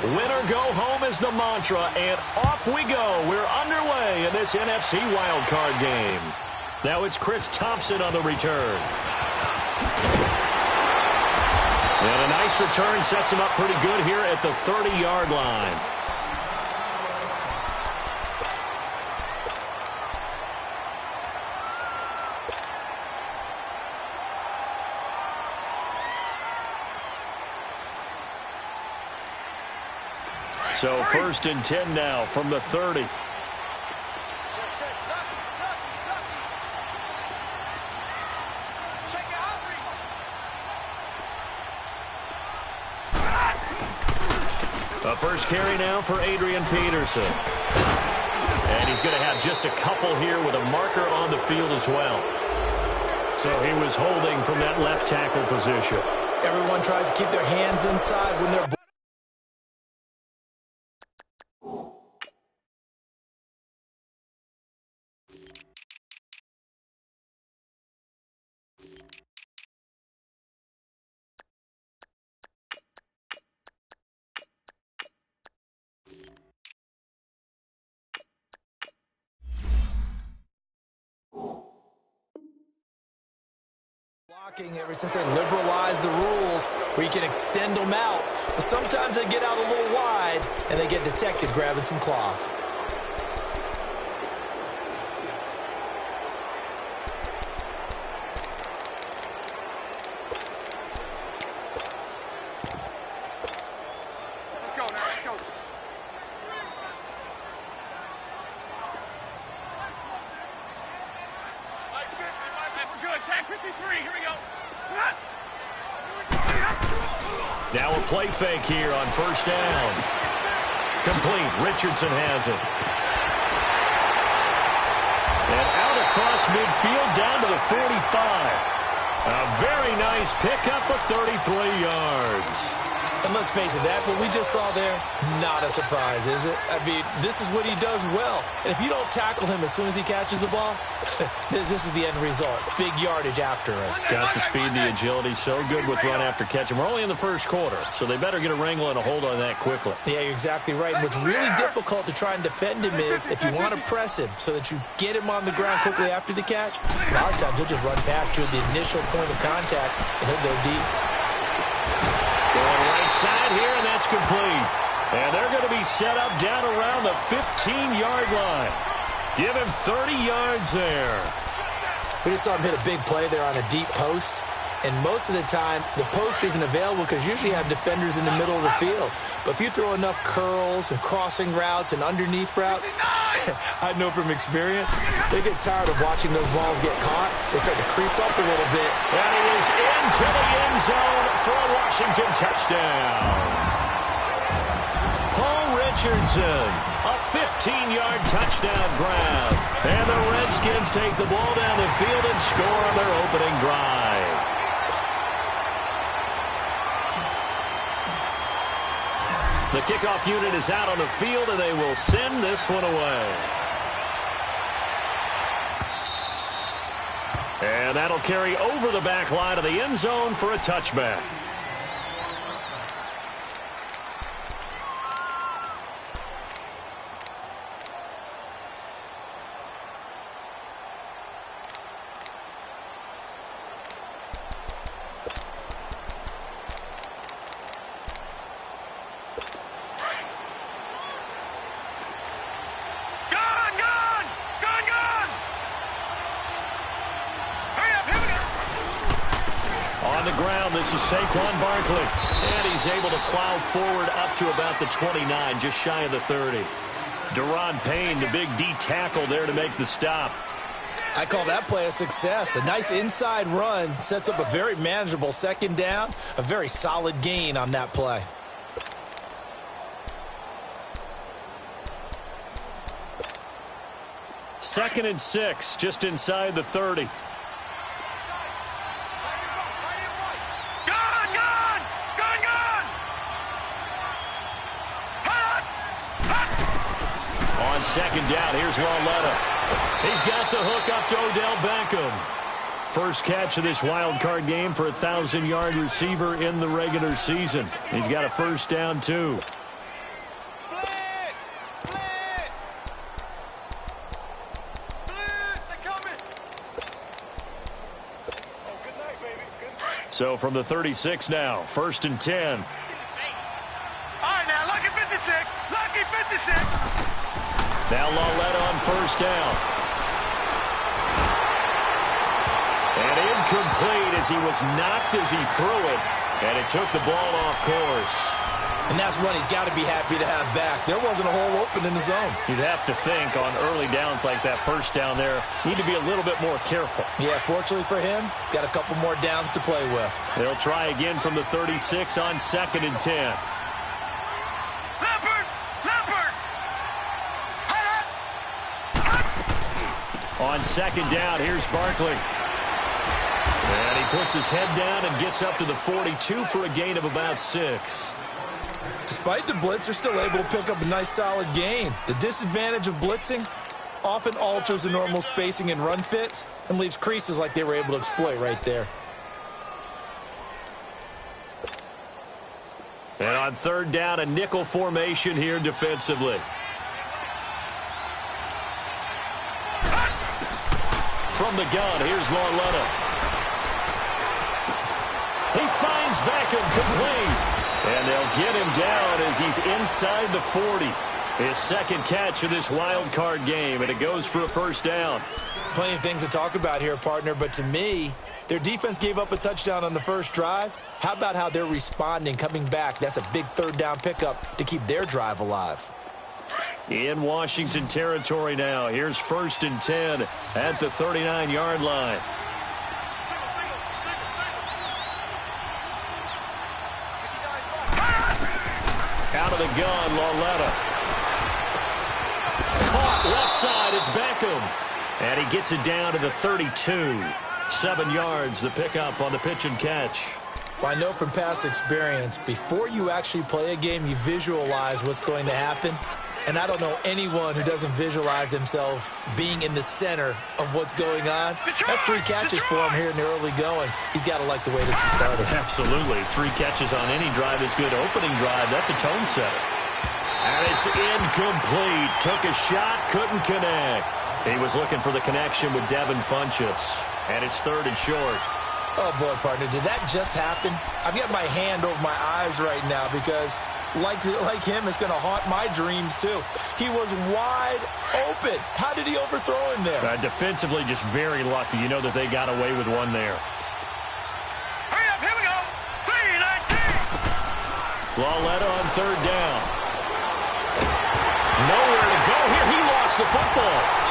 Win or go home is the mantra, and off we go. We're underway in this NFC wildcard game. Now it's Chris Thompson on the return. And a nice return sets him up pretty good here at the 30-yard line. So 1st and 10 now from the 30. A first carry now for Adrian Peterson. And he's going to have just a couple here with a marker on the field as well. So he was holding from that left tackle position. Everyone tries to keep their hands inside when they're... ever since they liberalized the rules where you can extend them out. But sometimes they get out a little wide and they get detected grabbing some cloth. Let's go now, let's go. We're good. Tag 53. Here we go. Now a play fake here on first down. Complete. Richardson has it. And out across midfield down to the 45. A very nice pickup of 33 yards. And let's face it, that what we just saw there, not a surprise, is it? I mean, this is what he does well. And if you don't tackle him as soon as he catches the ball, this is the end result. Big yardage after it. Got the speed, the agility, so good with run after catch. And we're only in the first quarter, so they better get a wrangle and a hold on that quickly. Yeah, you're exactly right. And what's really difficult to try and defend him is if you want to press him so that you get him on the ground quickly after the catch, a lot of times he'll just run past you at the initial point of contact, and he'll go deep. Going right side here, and that's complete. And they're going to be set up down around the 15-yard line. Give him 30 yards there. We just saw him hit a big play there on a deep post. And most of the time, the post isn't available because you usually have defenders in the middle of the field. But if you throw enough curls and crossing routes and underneath routes, I know from experience, they get tired of watching those balls get caught. They start to creep up a little bit. And he is into the end zone for a Washington touchdown. Paul Richardson, a 15-yard touchdown grab. And the Redskins take the ball down the field and score on their opening drive. The kickoff unit is out on the field, and they will send this one away. And that'll carry over the back line of the end zone for a touchback. This is Saquon Barkley, and he's able to plow forward up to about the 29, just shy of the 30. Deron Payne, the big D tackle there to make the stop. I call that play a success. A nice inside run sets up a very manageable second down, a very solid gain on that play. Second and 6, just inside the 30. Second down, here's Lauletta. He's got the hook up to Odell Beckham. First catch of this wild card game for a 1,000-yard receiver in the regular season. He's got a first down, too. So from the 36 now, 1st and 10. All right, now, lucky 56. Lucky 56. Now Lauletta on 1st down. And incomplete as he was knocked as he threw it. And it took the ball off course. And that's one he's got to be happy to have back. There wasn't a hole open in the zone. You'd have to think on early downs like that 1st down there, need to be a little bit more careful. Yeah, fortunately for him, got a couple more downs to play with. They'll try again from the 36 on 2nd and 10. Leopard! Leopard! On 2nd down, here's Barkley. And he puts his head down and gets up to the 42 for a gain of about 6. Despite the blitz, they're still able to pick up a nice solid gain. The disadvantage of blitzing often alters the normal spacing and run fits and leaves creases like they were able to exploit right there. And on 3rd down, a nickel formation here defensively. From the gun, here's Lauletta. He finds Beckham complete. And they'll get him down as he's inside the 40. His 2nd catch of this wild card game, and it goes for a 1st down. Plenty of things to talk about here, partner, but to me, their defense gave up a touchdown on the 1st drive. How about how they're responding, coming back? That's a big 3rd down pickup to keep their drive alive. In Washington territory now, here's 1st and 10 at the 39-yard line. Out of the gun, Lauletta. Caught left side, it's Beckham. And he gets it down to the 32. 7 yards, the pickup on the pitch and catch. Well, I know from past experience, before you actually play a game, you visualize what's going to happen. And I don't know anyone who doesn't visualize themselves being in the center of what's going on. That's 3 catches for him here in the early going. He's got to like the way this is started. Absolutely. 3 catches on any drive is good. Opening drive, that's a tone setter. And it's incomplete. Took a shot, couldn't connect. He was looking for the connection with Devin Funchess. And it's 3rd and short. Oh, boy, partner, did that just happen? I've got my hand over my eyes right now because, like him, it's going to haunt my dreams, too. He was wide open. How did he overthrow him there? Defensively, just very lucky. You know that they got away with one there. Hurry up, here we go. 3-19. Lauletta on 3rd down. Nowhere to go here. He lost the football.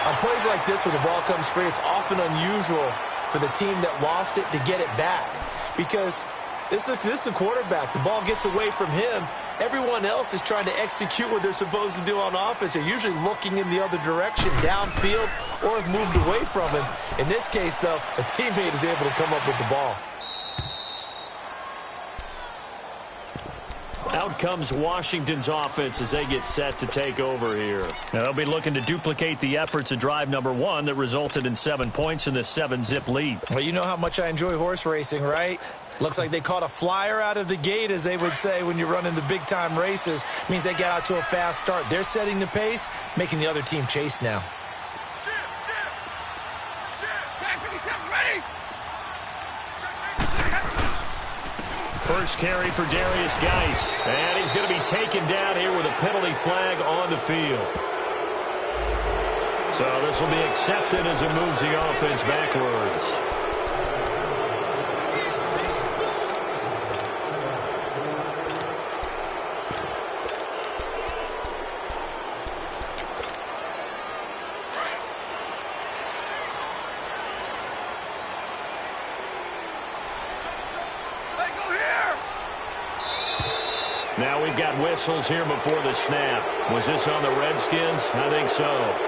On plays like this where the ball comes free, it's often unusual for the team that lost it to get it back because this is a quarterback. The ball gets away from him. Everyone else is trying to execute what they're supposed to do on offense. They're usually looking in the other direction, downfield, or have moved away from him. In this case, though, a teammate is able to come up with the ball. Out comes Washington's offense as they get set to take over here. Now they'll be looking to duplicate the efforts of drive number 1 that resulted in 7 points in this 7-zip lead. Well, you know how much I enjoy horse racing, right? Looks like they caught a flyer out of the gate, as they would say when you're running the big-time races. Means they get out to a fast start. They're setting the pace, making the other team chase now. First carry for Darius Geis. And he's going to be taken down here with a penalty flag on the field. So this will be accepted as it moves the offense backwards. Now we've got whistles here before the snap. Was this on the Redskins? I think so.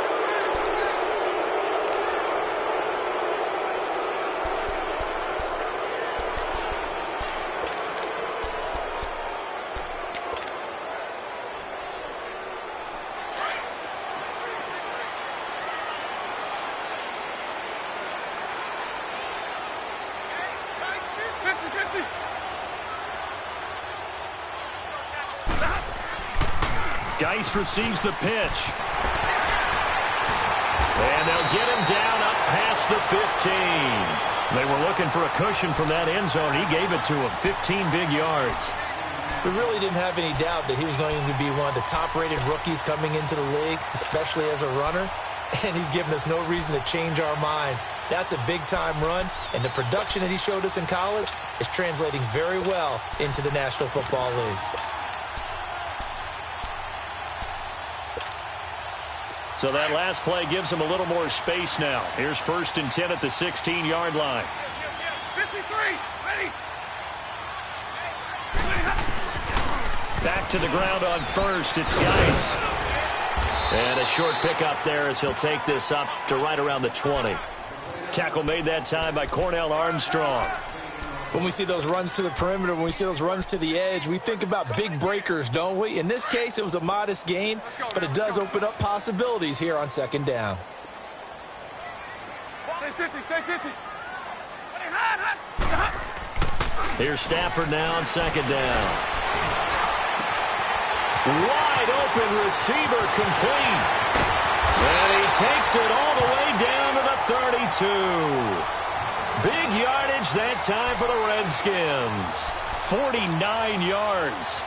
Geis receives the pitch. And they'll get him down up past the 15. They were looking for a cushion from that end zone. He gave it to him. 15 big yards. We really didn't have any doubt that he was going to be one of the top-rated rookies coming into the league, especially as a runner. And he's given us no reason to change our minds. That's a big-time run, and the production that he showed us in college is translating very well into the National Football League. So that last play gives him a little more space now. Here's 1st and 10 at the 16-yard line. 53, ready. Back to the ground on 1st. It's Geis. And a short pickup there as he'll take this up to right around the 20. Tackle made that time by Cornell Armstrong. When we see those runs to the perimeter, when we see those runs to the edge, we think about big breakers, don't we? In this case, it was a modest gain, but it does open up possibilities here on 2nd down. Stay 50, stay 50. Here's Stafford now on 2nd down. Wide open receiver complete. And he takes it all the way down to the 32. Big yardage that time for the Redskins. 49 yards.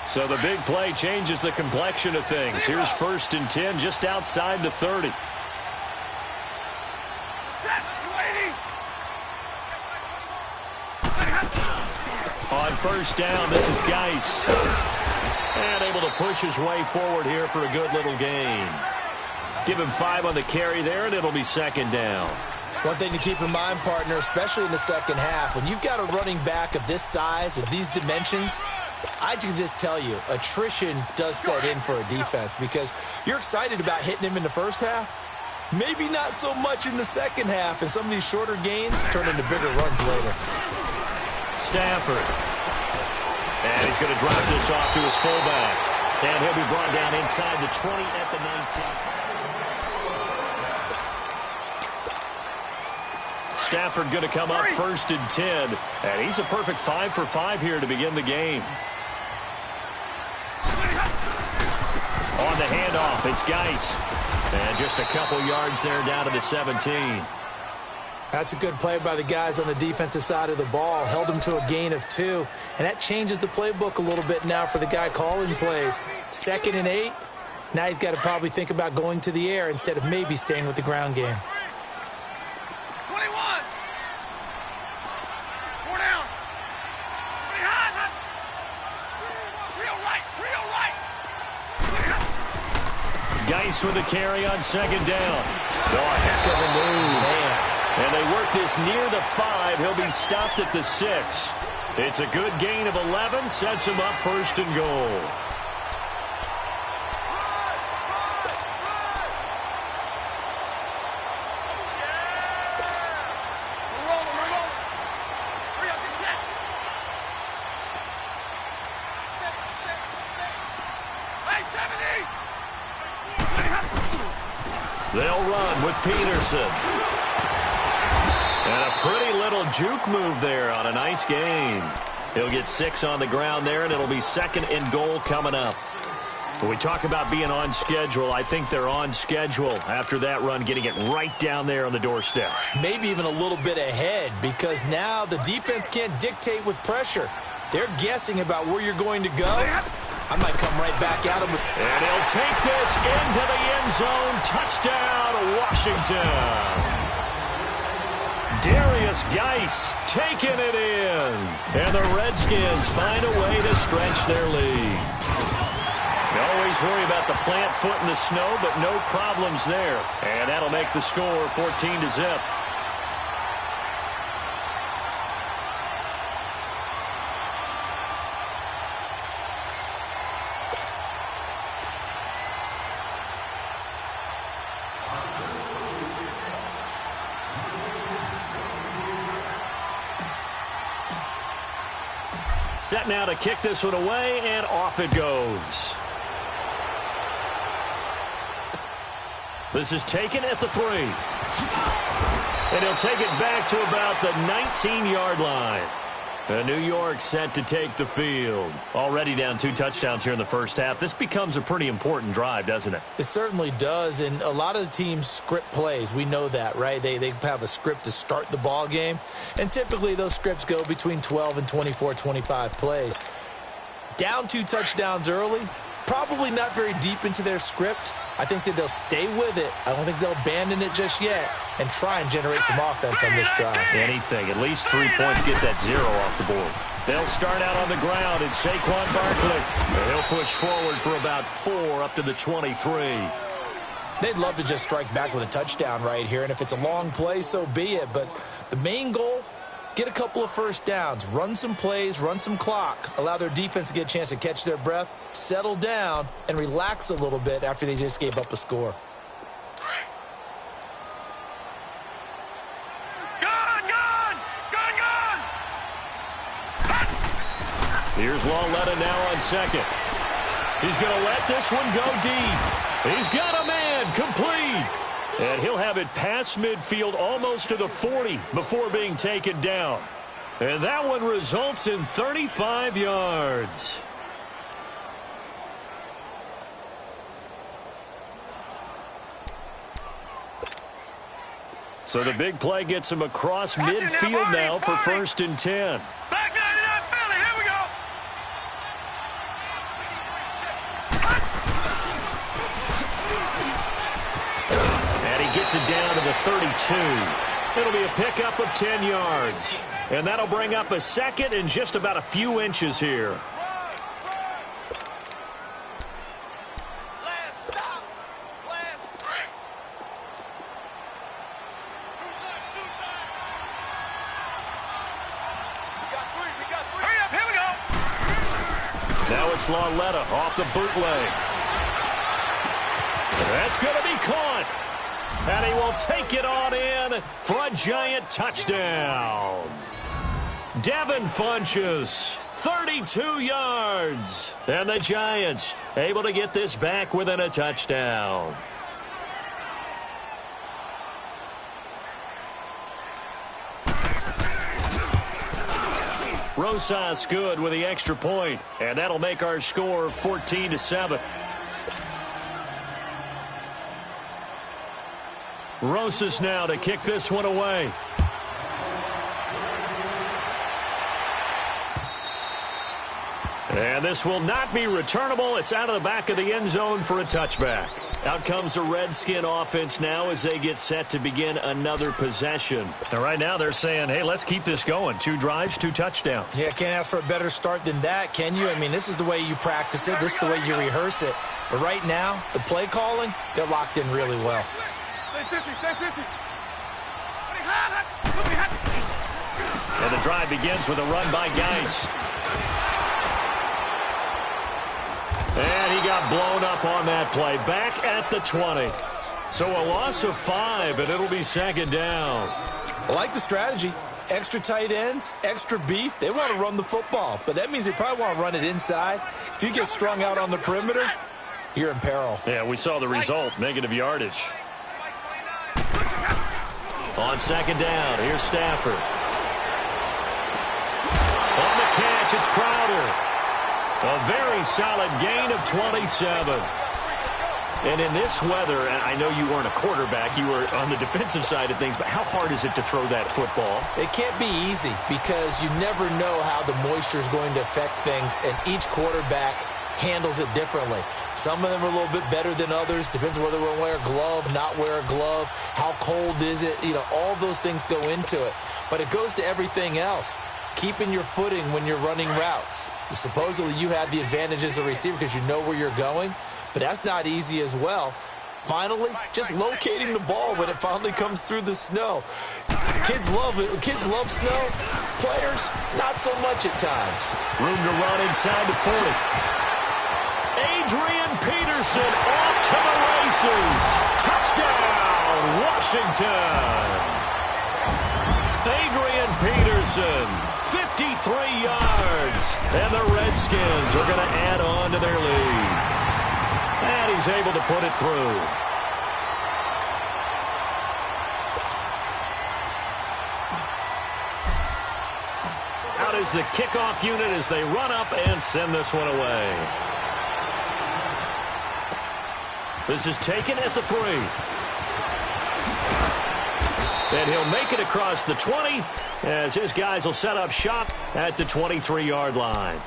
So the big play changes the complexion of things. Here's 1st and 10 just outside the 30. On 1st down, this is Geis. And able to push his way forward here for a good little gain. Give him 5 on the carry there, and it'll be 2nd down. One thing to keep in mind, partner, especially in the second half, when you've got a running back of this size, of these dimensions, I can just tell you, attrition does set in for a defense because you're excited about hitting him in the first half. Maybe not so much in the second half, and some of these shorter gains turn into bigger runs later. Stafford. And he's going to drop this off to his fullback. And he'll be brought down inside the 20 at the 19. Stafford going to come up 1st and 10. And he's a perfect 5 for 5 here to begin the game. On the handoff, it's Geis. And just a couple yards there down to the 17. That's a good play by the guys on the defensive side of the ball. Held him to a gain of 2. And that changes the playbook a little bit now for the guy calling plays. 2nd and 8. Now he's got to probably think about going to the air instead of maybe staying with the ground game. 21. 4 down. Behind. Real right. Geis with the carry on 2nd down. Oh, a heck of a move. Man. And they work this near the 5. He'll be stopped at the 6. It's a good gain of 11. Sets him up 1st and goal. They'll run with Peterson. And a pretty little juke move there on a nice gain. He'll get 6 on the ground there, and it'll be 2nd and goal coming up. When we talk about being on schedule, I think they're on schedule after that run, getting it right down there on the doorstep. Maybe even a little bit ahead because now the defense can't dictate with pressure. They're guessing about where you're going to go. I might come right back at him. And he'll take this into the end zone. Touchdown, Washington. Darius Geis taking it in. And the Redskins find a way to stretch their lead. You always worry about the plant foot in the snow, but no problems there. And that'll make the score 14-0. Set now to kick this one away, and off it goes. This is taken at the 3. And he'll take it back to about the 19-yard line. New York set to take the field. Already down 2 touchdowns here in the first half. This becomes a pretty important drive, doesn't it? It certainly does, and a lot of the teams script plays. We know that, right? They have a script to start the ball game, and typically those scripts go between 12 and 24, 25 plays. Down 2 touchdowns early, probably not very deep into their script. I think that they'll stay with it. I don't think they'll abandon it just yet and try and generate some offense on this drive. Anything. At least 3 points, get that 0 off the board. They'll start out on the ground. It's Saquon Barkley. He'll push forward for about 4 up to the 23. They'd love to just strike back with a touchdown right here, and if it's a long play, so be it. But the main goal, get a couple of first downs, run some plays, run some clock, allow their defense to get a chance to catch their breath, settle down, and relax a little bit after they just gave up a score. Here's Lauletta now on second. He's going to let this one go deep. He's got a man complete. And he'll have it past midfield almost to the 40 before being taken down. And that one results in 35 yards. So the big play gets him across midfield now for 1st and 10. Back down to that Philly. Here we go. And he gets it down to the 32. It'll be a pickup of 10 yards. And that'll bring up a 2nd and just about a few inches here. Now it's Lauletta off the bootleg. That's going to be caught. And he will take it on in for a giant touchdown. Devin Funchess, 32 yards. And the Giants able to get this back within a touchdown. Rosas good with the extra point, and that'll make our score 14-7. Rosas now to kick this one away. And this will not be returnable. It's out of the back of the end zone for a touchback. Out comes the Redskin offense now as they get set to begin another possession. And right now they're saying, hey, let's keep this going. 2 drives, 2 touchdowns. Yeah, can't ask for a better start than that, can you? I mean, this is the way you practice it. This is the way you rehearse it. But right now, the play calling, they're locked in really well. Stay 50. And the drive begins with a run by Geis. And he got blown up on that play. Back at the 20. So a loss of 5, and it'll be 2nd down. I like the strategy. Extra tight ends, extra beef. They want to run the football, but that means they probably want to run it inside. If you get strung out on the perimeter, you're in peril. Yeah, we saw the result, negative yardage. On 2nd down, here's Stafford. On the catch, it's Crowder. A very solid gain of 27. And in this weather, I know you weren't a quarterback, you were on the defensive side of things, but how hard is it to throw that football? It can't be easy because you never know how the moisture is going to affect things, and each quarterback handles it differently. Some of them are a little bit better than others. Depends on whether we're wear a glove, not wear a glove, how cold is it. You know, all those things go into it. But it goes to everything else. Keeping your footing when you're running routes. Supposedly you have the advantage as a receiver because you know where you're going, but that's not easy as well. Finally, just locating the ball when it finally comes through the snow. Kids love it. Kids love snow. Players, not so much at times. Room to run inside the 40. Adrian Peterson off to the races. Touchdown, Washington. Adrian Peterson, 53 yards. And the Redskins are going to add on to their lead. And he's able to put it through. Out is the kickoff unit as they run up and send this one away. This is taken at the 3. And he'll make it across the 20 as his guys will set up shop at the 23-yard line.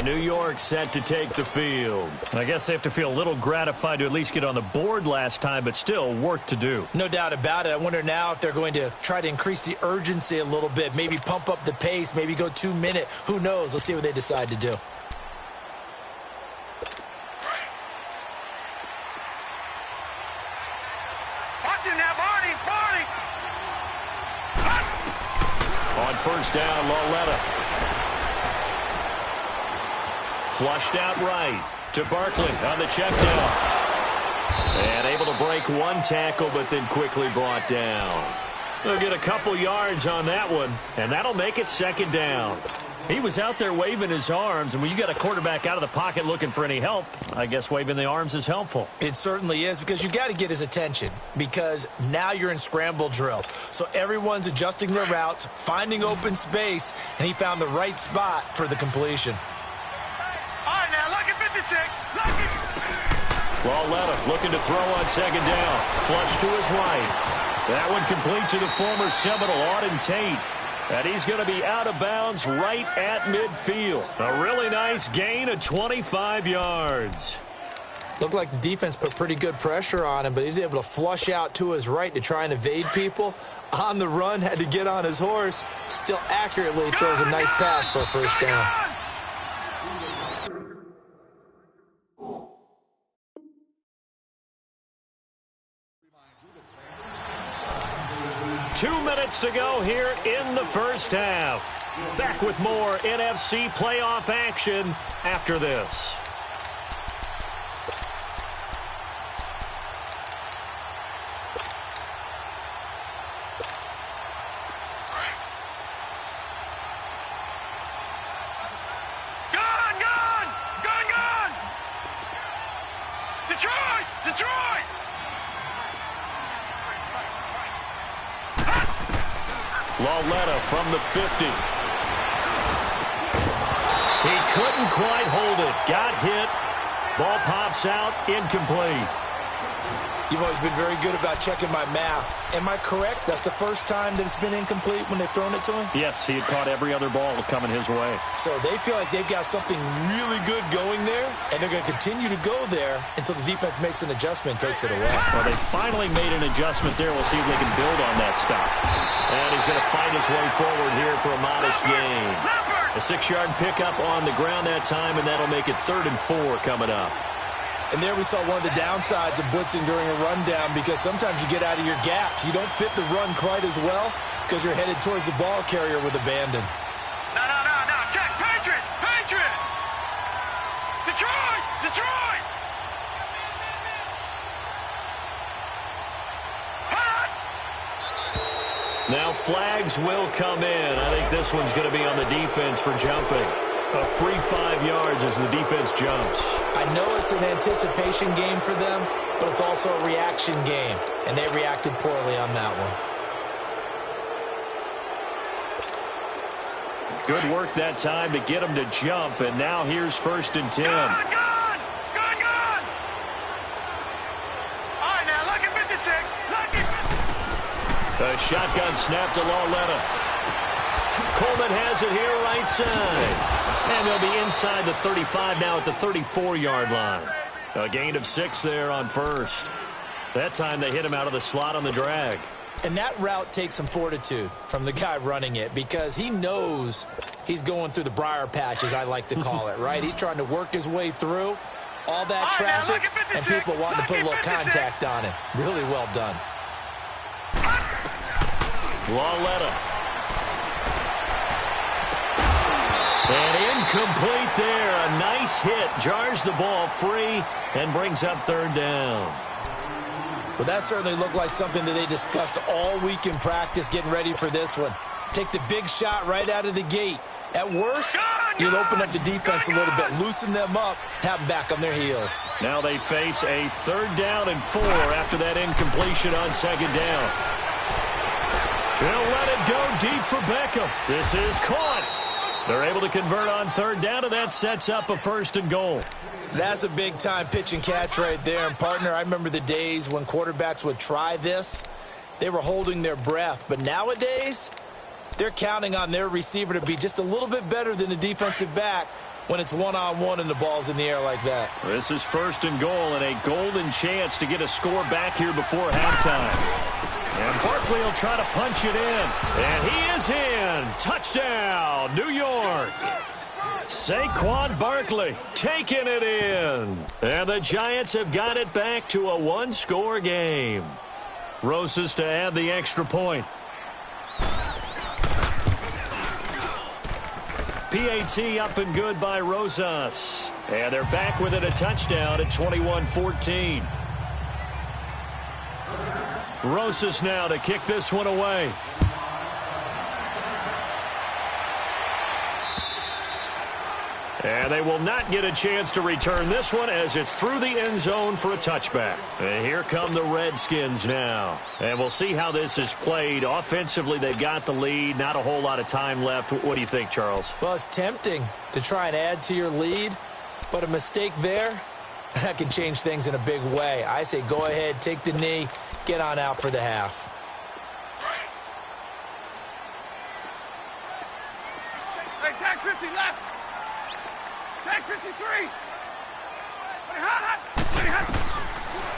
New York set to take the field. I guess they have to feel a little gratified to at least get on the board last time, but still work to do. No doubt about it. I wonder now if they're going to try to increase the urgency a little bit, maybe pump up the pace, maybe go 2-minute. Who knows? Let's see what they decide to do. Watch him now, Barney. On first down, Lauletta. Flushed out right to Barkley on the check down. And able to break one tackle, but then quickly brought down. They'll get a couple yards on that one, and that'll make it second down. He was out there waving his arms, and when you got a quarterback out of the pocket looking for any help, I guess waving the arms is helpful. It certainly is, because you got to get his attention, because now you're in scramble drill. So everyone's adjusting their routes, finding open space, and he found the right spot for the completion. All right, now, lucky 56. Lucky. Lauletta looking to throw on second down. Flush to his right. That one complete to the former Seminole, Auden Tate. And he's going to be out of bounds right at midfield. A really nice gain of 25 yards. Looked like the defense put pretty good pressure on him, but he's able to flush out to his right to try and evade people. On the run, had to get on his horse. Still accurately throws a nice pass for a first down. 2 minutes to go here in the first half. Back with more NFC playoff action after this. Gone! Detroit! Lauletta from the 50. He couldn't quite hold it. Got hit. Ball pops out. Incomplete. You've always been very good about checking my math. Am I correct? That's the first time that it's been incomplete when they've thrown it to him? Yes, he had caught every other ball coming his way. So they feel like they've got something really good going there, and they're going to continue to go there until the defense makes an adjustment and takes it away. Well, they finally made an adjustment there. We'll see if they can build on that stop. And he's going to fight his way forward here for a modest gain. A 6-yard pickup on the ground that time, and that'll make it 3rd and 4 coming up. And there we saw one of the downsides of blitzing during a rundown, because sometimes you get out of your gaps. You don't fit the run quite as well because you're headed towards the ball carrier with abandon. No. Check. Patriot. Detroit. Now flags will come in. I think this one's going to be on the defense for jumping. A free 5 yards as the defense jumps. I know it's an anticipation game for them, but it's also a reaction game, and they reacted poorly on that one. Good work that time to get him to jump, and now here's 1st and 10. Gone! All right, now, lucky 56. A shotgun snap to Lauletta. Coleman has it here right side. And they'll be inside the 35 now at the 34-yard line. A gain of 6 there on first. That time they hit him out of the slot on the drag. And that route takes some fortitude from the guy running it, because he knows he's going through the briar patch, as I like to call it, right? He's trying to work his way through all that traffic and people wanting to put a little contact on him. Really well done. Lauletta. And incomplete there. A nice hit. Jars the ball free and brings up 3rd down. Well, that certainly looked like something that they discussed all week in practice getting ready for this one. Take the big shot right out of the gate. At worst, you'll open up the defense a little bit, loosen them up, have them back on their heels. Now they face a 3rd down and 4 after that incompletion on 2nd down. They'll let it go deep for Beckham. This is caught. They're able to convert on third down, and that sets up a 1st and goal. That's a big-time pitch and catch right there. And, partner, I remember the days when quarterbacks would try this. They were holding their breath. But nowadays, they're counting on their receiver to be just a little bit better than the defensive back when it's one-on-one and the ball's in the air like that. This is 1st and goal and a golden chance to get a score back here before halftime. And Barkley will try to punch it in. And he is in. Touchdown, New York. Saquon Barkley taking it in. And the Giants have got it back to a 1-score game. Rosas to add the extra point. PAT up and good by Rosas. And they're back within a touchdown at 21-14. Rosas now to kick this one away. And they will not get a chance to return this one as it's through the end zone for a touchback. And here come the Redskins now. And we'll see how this is played. Offensively, they've got the lead. Not a whole lot of time left. What do you think, Charles? Well, it's tempting to try and add to your lead, but a mistake there, that can change things in a big way. I say go ahead, take the knee, get on out for the half. Hey, tag 50 left. Tag 53.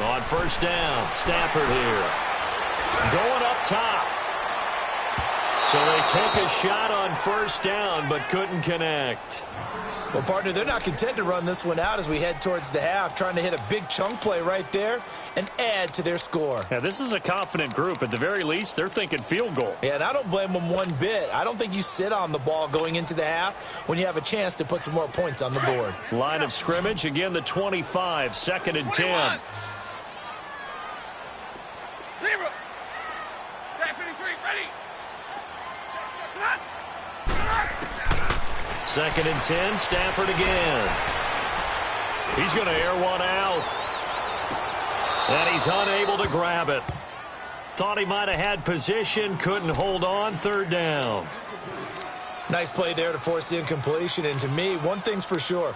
On 1st down, Stafford here. Going up top. So they take a shot on 1st down, but couldn't connect. Well, partner, they're not content to run this one out as we head towards the half, trying to hit a big chunk play right there and add to their score. Yeah, this is a confident group. At the very least, they're thinking field goal. Yeah, and I don't blame them one bit. I don't think you sit on the ball going into the half when you have a chance to put some more points on the board. Line of scrimmage, again, the 25, 2nd and 10. 0. Tag 53, ready. 2nd and 10, Stafford again. He's going to air one out. And he's unable to grab it. Thought he might have had position, couldn't hold on, 3rd down. Nice play there to force the incompletion. And to me, one thing's for sure.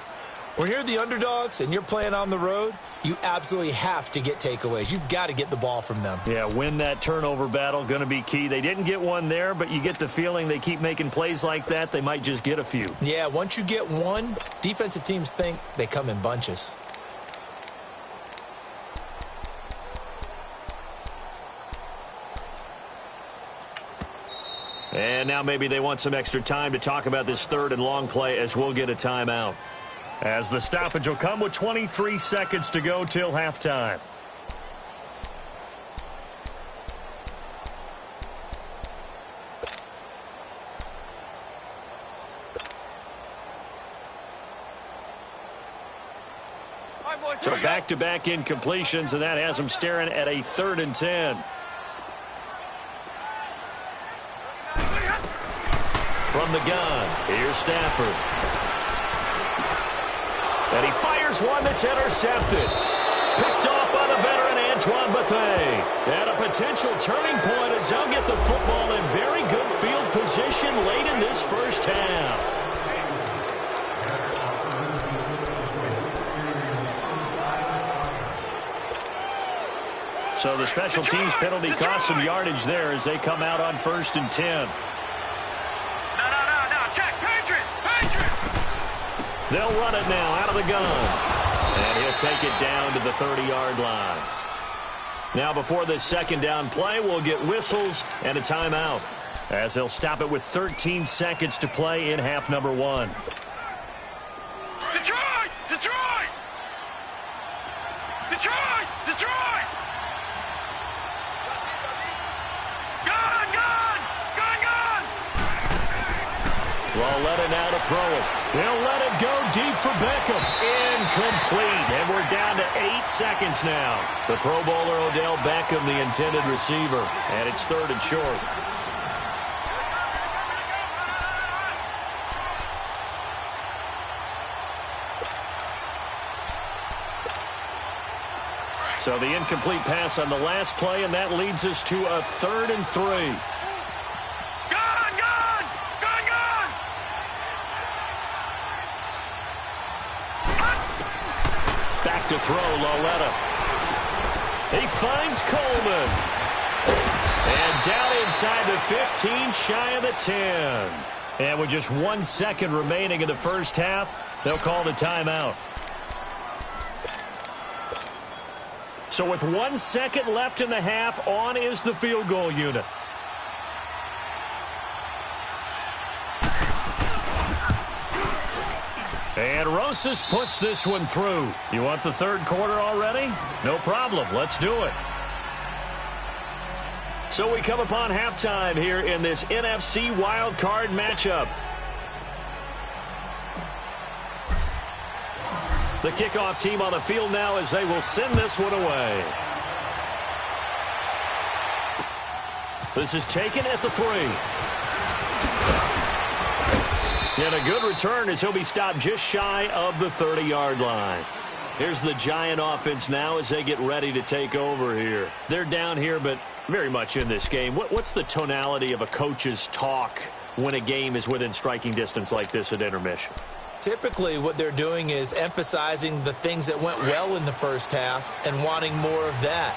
When you're the underdogs and you're playing on the road, you absolutely have to get takeaways. You've got to get the ball from them. Yeah, win that turnover battle, going to be key. They didn't get one there, but you get the feeling they keep making plays like that, they might just get a few. Yeah, once you get one, defensive teams think they come in bunches. And now maybe they want some extra time to talk about this 3rd and long play as we'll get a timeout. As the stoppage will come with 23 seconds to go till halftime. So back-to-back incompletions, and that has them staring at a 3rd and 10. From the gun, here's Stafford. And he fires one that's intercepted. Picked off by the veteran Antoine Bethea. And a potential turning point as they'll get the football in very good field position late in this 1st half. So the special teams penalty cost some yardage there as they come out on 1st and 10. They'll run it now out of the gun. And he'll take it down to the 30-yard line. Now before this 2nd down play, we'll get whistles and a timeout as they'll stop it with 13 seconds to play in half number 1. Detroit! Detroit! Detroit! Detroit! Gun! Gun! Gun! Gun! Well, let it now to throw it. They'll let it go deep for Beckham. Incomplete. And we're down to 8 seconds now. The Pro Bowler Odell Beckham, the intended receiver. And it's 3rd and short. So the incomplete pass on the last play, and that leads us to a 3rd and 3. to throw, Lauletta. He finds Coleman. And down inside the 15, shy of the 10. And with just 1 second remaining in the first half, they'll call the timeout. So with 1 second left in the half, on is the field goal unit. And Rosas puts this one through. You want the third quarter already? No problem. Let's do it. So we come upon halftime here in this NFC wildcard matchup. The kickoff team on the field now as they will send this one away. This is taken at the 3. And a good return as he'll be stopped just shy of the 30-yard line. Here's the Giant offense now as they get ready to take over here. They're down here, but very much in this game. What's the tonality of a coach's talk when a game is within striking distance like this at intermission? Typically, what they're doing is emphasizing the things that went well in the first half and wanting more of that.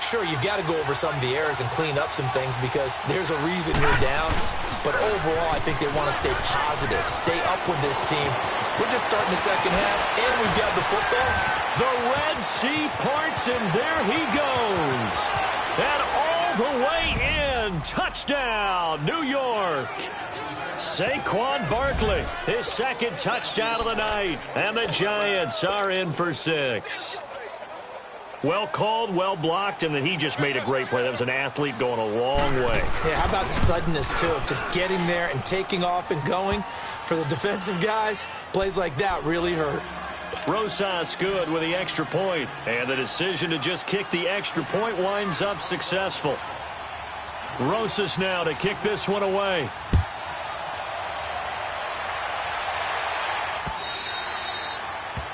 Sure, you've got to go over some of the errors and clean up some things because there's a reason you're down. But overall, I think they want to stay positive, stay up with this team. We're just starting the second half, and we've got the football. The Red Sea parts, and there he goes. And all the way in. Touchdown, New York. Saquon Barkley, his second touchdown of the night. And the Giants are in for 6. Well called, well blocked, and then he just made a great play. That was an athlete going a long way. Yeah, how about the suddenness, too? Just getting there and taking off and going. For the defensive guys, plays like that really hurt. Rosas good with the extra point. And the decision to just kick the extra point winds up successful. Rosas now to kick this one away.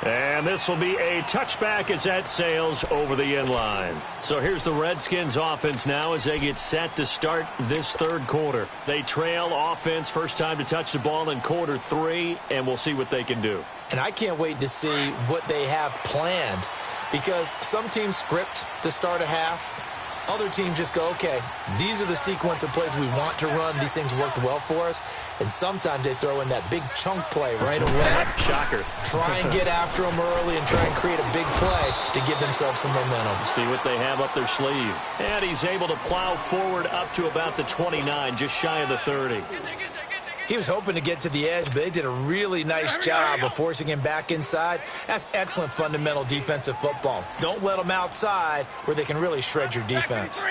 And this will be a touchback as that sails over the end line. So here's the Redskins offense now as they get set to start this third quarter. They trail offense, first time to touch the ball in quarter 3, and we'll see what they can do. And I can't wait to see what they have planned because some teams script to start a half. Other teams just go, okay, these are the sequence of plays we want to run. These things worked well for us. And sometimes they throw in that big chunk play right away. Shocker. Try and get after them early and try and create a big play to give themselves some momentum. See what they have up their sleeve. And he's able to plow forward up to about the 29, just shy of the 30. He was hoping to get to the edge, but they did a really nice job of forcing him back inside. That's excellent fundamental defensive football. Don't let them outside where they can really shred your defense.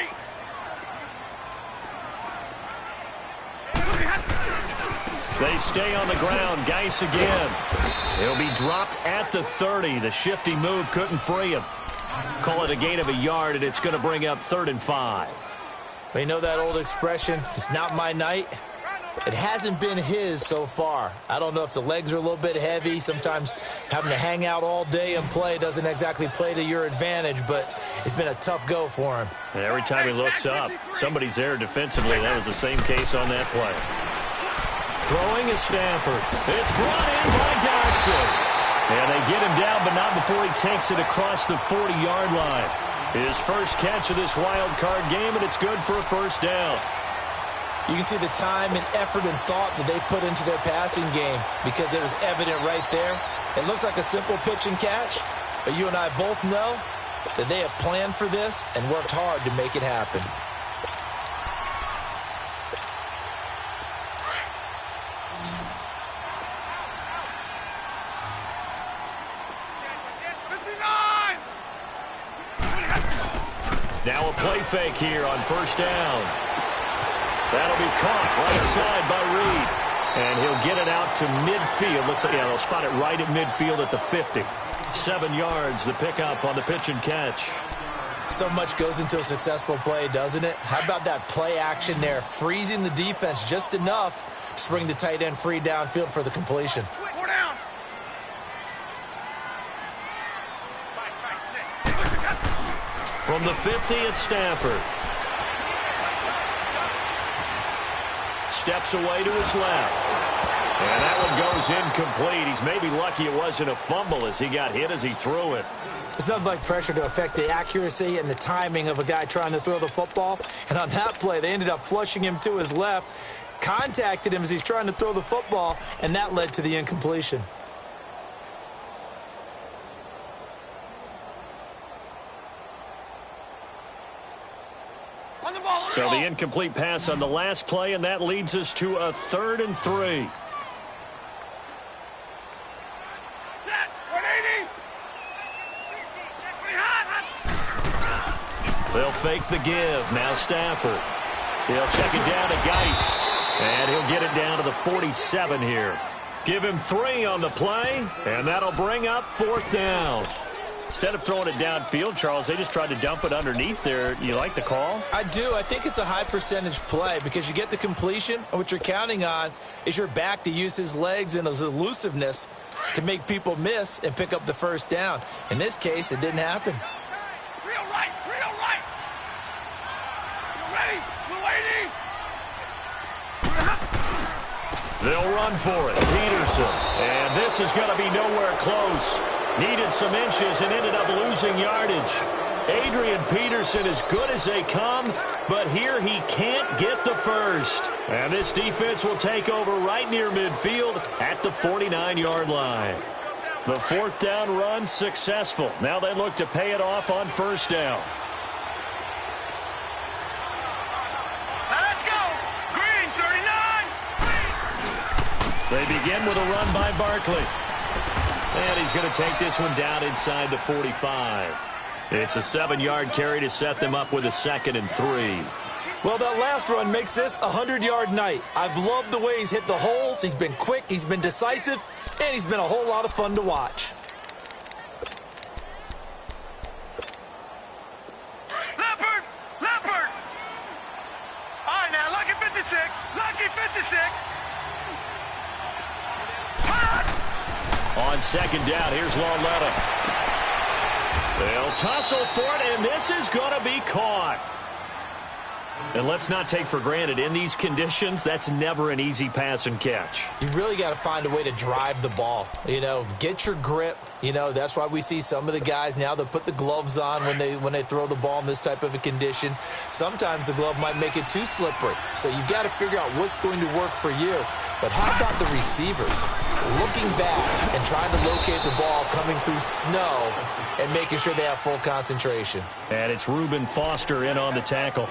They stay on the ground. Geis again. He'll be dropped at the 30. The shifty move couldn't free him. Call it a gain of a yard, and it's going to bring up 3rd and 5. Well, you know that old expression, it's not my night. It hasn't been his so far. I don't know if the legs are a little bit heavy. Sometimes having to hang out all day and play doesn't exactly play to your advantage, but it's been a tough go for him. And every time he looks up, somebody's there defensively. That was the same case on that play. Throwing is Stafford. It's brought in by Dodson. And they get him down, but not before he takes it across the 40-yard line. His first catch of this wild card game, and it's good for a first down. You can see the time and effort and thought that they put into their passing game because it was evident right there. It looks like a simple pitch and catch, but you and I both know that they have planned for this and worked hard to make it happen. Now a play fake here on first down. That'll be caught right side by Reed. And he'll get it out to midfield. Looks like, yeah, they'll spot it right at midfield at the 50. 7 yards, the pickup on the pitch and catch. So much goes into a successful play, doesn't it? How about that play action there, freezing the defense just enough to spring the tight end free downfield for the completion. From the 50, it's Stafford. Steps away to his left. And that one goes incomplete. He's maybe lucky it wasn't a fumble as he got hit as he threw it. There's nothing like pressure to affect the accuracy and the timing of a guy trying to throw the football. And on that play, they ended up flushing him to his left, contacted him as he's trying to throw the football, and that led to the incompletion. So the incomplete pass on the last play, and that leads us to a 3rd and 3. They'll fake the give. Now Stafford. He'll check it down to Geis. And he'll get it down to the 47 here. Give him 3 on the play, and that'll bring up 4th down. Instead of throwing it downfield, Charles, they just tried to dump it underneath there. You like the call? I do. I think it's a high percentage play because you get the completion, and what you're counting on is your back to use his legs and his elusiveness to make people miss and pick up the 1st down. In this case, it didn't happen. Real right. You ready? They'll run for it. Peterson. And this is going to be nowhere close. Needed some inches and ended up losing yardage. Adrian Peterson as good as they come, but here he can't get the 1st. And this defense will take over right near midfield at the 49-yard line. The 4th down run successful. Now they look to pay it off on 1st down. Let's go. Green, 39. They begin with a run by Barkley. And he's going to take this one down inside the 45. It's a 7-yard carry to set them up with a 2nd and 3. Well, that last run makes this a 100-yard night. I've loved the way he's hit the holes. He's been quick, he's been decisive, and he's been a whole lot of fun to watch. Leopard. All right, now, lucky 56. On 2nd down, here's Lauletta. They'll tussle for it, and this is going to be caught. And let's not take for granted, in these conditions, that's never an easy pass and catch. You really got to find a way to drive the ball. Get your grip. That's why we see some of the guys now that put the gloves on when they throw the ball in this type of a condition. Sometimes the glove might make it too slippery. So you've got to figure out what's going to work for you. But how about the receivers? Looking back and trying to locate the ball coming through snow and making sure they have full concentration. And it's Reuben Foster in on the tackle.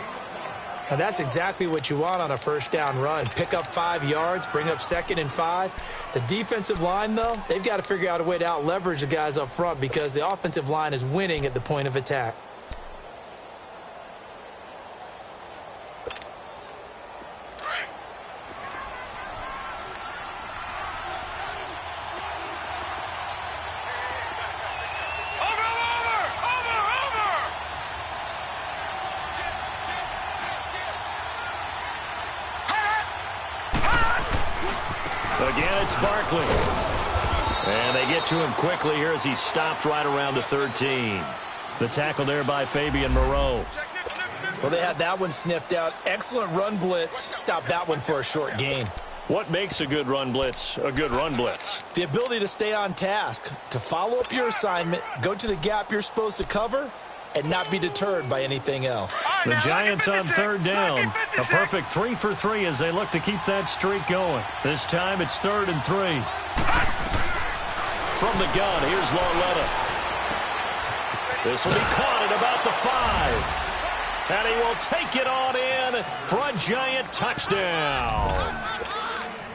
And that's exactly what you want on a 1st down run. Pick up 5 yards, bring up 2nd and 5. The defensive line, though, they've got to figure out a way to out-leverage the guys up front because the offensive line is winning at the point of attack. Again, it's Barkley. And they get to him quickly here as he stopped right around the 13. The tackle there by Fabian Moreau. Well, they had that one sniffed out. Excellent run blitz. Stopped that one for a short gain. What makes a good run blitz a good run blitz? The ability to stay on task, to follow up your assignment, go to the gap you're supposed to cover, and not be deterred by anything else. The Giants on 3rd down. A perfect 3 for 3 as they look to keep that streak going. This time it's 3rd and 3. From the gun, here's Lauletta. This will be caught at about the 5. And he will take it on in for a Giant touchdown.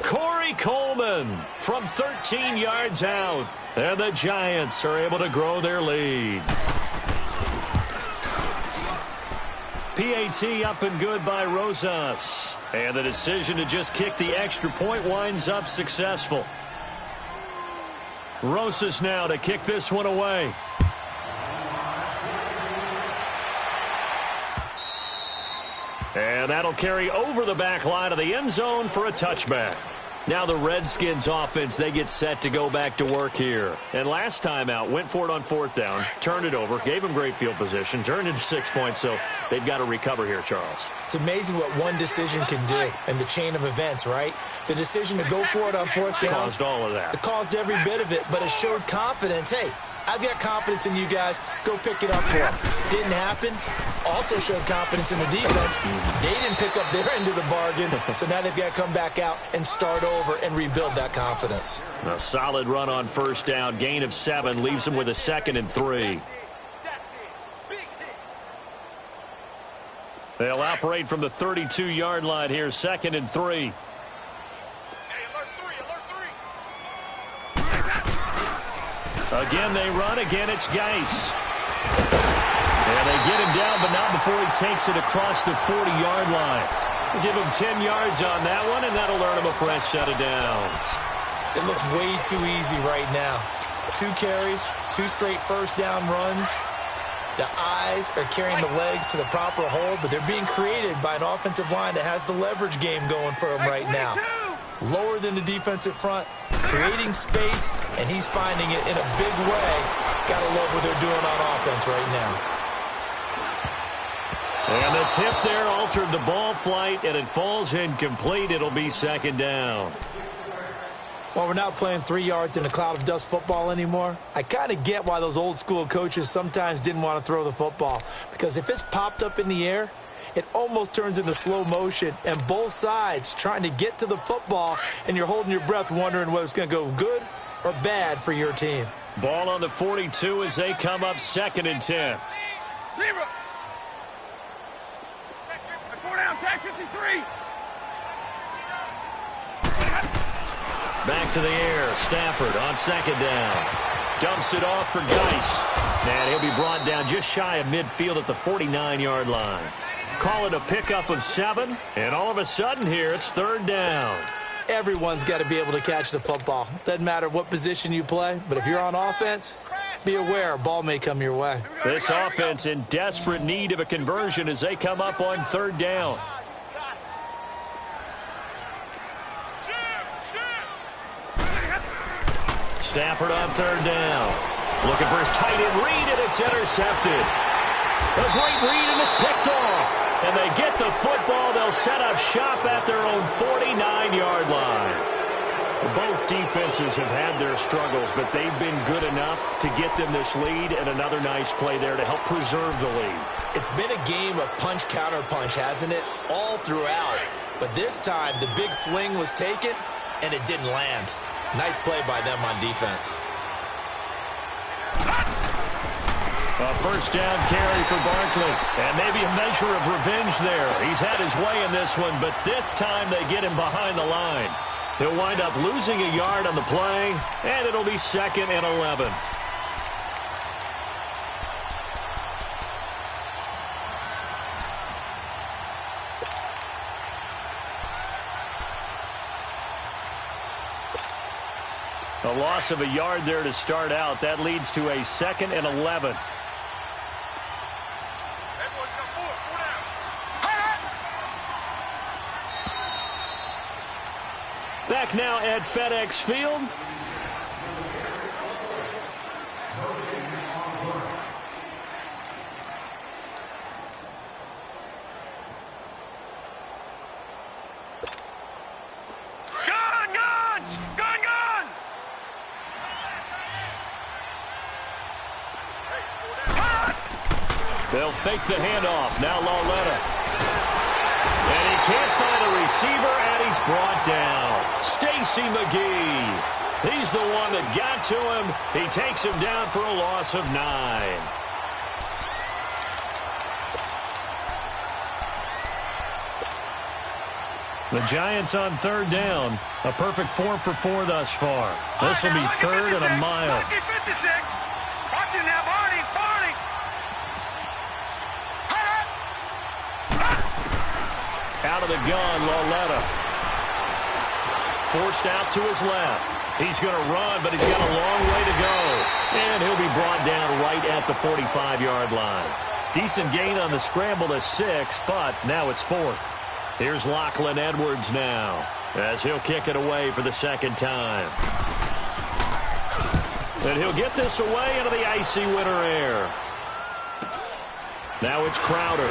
Corey Coleman from 13 yards out. And the Giants are able to grow their lead. PAT up and good by Rosas. And the decision to just kick the extra point winds up successful. Rosas now to kick this one away. And that'll carry over the back line of the end zone for a touchback. Now the Redskins offense, they get set to go back to work here. And last time out, went for it on 4th down, turned it over, gave them great field position, turned into 6 points, so they've got to recover here, Charles. It's amazing what one decision can do in the chain of events, right? The decision to go for it on 4th down. Caused all of that. It caused every bit of it, but it showed confidence. Hey, I've got confidence in you guys. Go pick it up for them. Didn't happen. Also showed confidence in the defense. They didn't pick up their end of the bargain, so now they've got to come back out and start over and rebuild that confidence. A solid run on 1st down. Gain of 7 leaves them with a 2nd and 3. They'll operate from the 32-yard line here, 2nd and 3. Again, they run. Again, it's Geis. And they get him down, but not before he takes it across the 40-yard line. We'll give him 10 yards on that one, and that'll earn him a fresh set of downs. It looks way too easy right now. 2 carries, 2 straight 1st down runs. The eyes are carrying the legs to the proper hole, but they're being created by an offensive line that has the leverage game going for them right now. Lower than the defensive front, creating space, and he's finding it in a big way. Gotta love what they're doing on offense right now. And the tip there altered the ball flight, and it falls incomplete. It'll be 2nd down. Well, we're not playing 3 yards in a cloud of dust football anymore. I kind of get why those old school coaches sometimes didn't want to throw the football, because if it's popped up in the air, it almost turns into slow motion, and both sides trying to get to the football, and you're holding your breath wondering whether it's going to go good or bad for your team. Ball on the 42 as they come up 2nd and 10. Four down, tag 53. Back to the air. Stafford on 2nd down. Dumps it off for Geis. And he'll be brought down just shy of midfield at the 49-yard line. Call it a pickup of 7, and all of a sudden here it's 3rd down. Everyone's got to be able to catch the football. Doesn't matter what position you play, but if you're on offense, be aware, ball may come your way. This offense in desperate need of a conversion as they come up on 3rd down. Stafford on 3rd down. Looking for his tight end read, and it's intercepted. A great read, and it's picked off. And they get the football. They'll set up shop at their own 49-yard line. Both defenses have had their struggles, but they've been good enough to get them this lead, and another nice play there to help preserve the lead. It's been a game of punch-counter-punch, hasn't it? All throughout. But this time, the big swing was taken, and it didn't land. Nice play by them on defense. A 1st down carry for Barkley, and maybe a measure of revenge there. He's had his way in this one, but this time they get him behind the line. He'll wind up losing a yard on the play, and it'll be 2nd and 11. A loss of a yard there to start out. That leads to a 2nd and 11. Back now at FedEx Field. They'll fake the handoff. Now Lauletta. And he can't find a receiver, and he's brought down. Stacy McGee. He's the one that got to him. He takes him down for a loss of 9. The Giants on 3rd down. A perfect 4 for 4 thus far. This will be 3rd and a mile. Watch it now, Barney. Out of the gun, Lauletta. Forced out to his left. He's going to run, but he's got a long way to go. And he'll be brought down right at the 45-yard line. Decent gain on the scramble to 6, but now it's 4th. Here's Lachlan Edwards now. as he'll kick it away for the second time. And he'll get this away into the icy winter air. Now it's Crowder.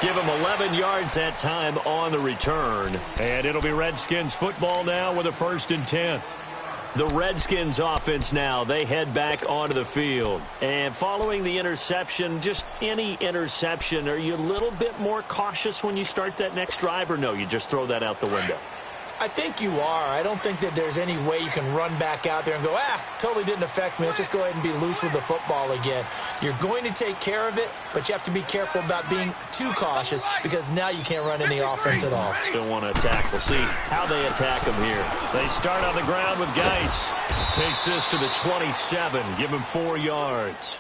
Give him 11 yards that time on the return. And it'll be Redskins football now with a 1st and 10. The Redskins offense now, they head back onto the field. And following the interception, just any interception, are you a little bit more cautious when you start that next drive, or no, you just throw that out the window? I think you are. I don't think that there's any way you can run back out there and go, totally didn't affect me. Let's just go ahead and be loose with the football again. You're going to take care of it, but you have to be careful about being too cautious because now you can't run any offense at all. Still want to attack. We'll see how they attack him here. They start on the ground with Geis. Takes this to the 27. Give him 4 yards.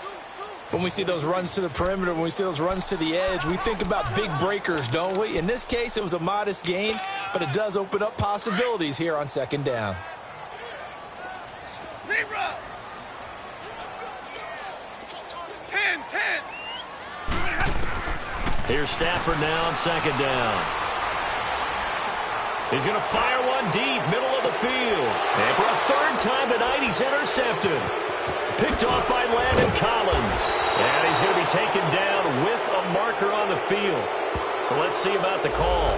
When we see those runs to the perimeter, when we see those runs to the edge, we think about big breakers, don't we? In this case, it was a modest gain, but it does open up possibilities here on 2nd down. Libra. 10. Here's Stafford now on 2nd down. He's going to fire one deep, middle of the field. And for a 3rd time tonight, he's intercepted. Picked off by Landon Collins. And he's going to be taken down with a marker on the field. So let's see about the call.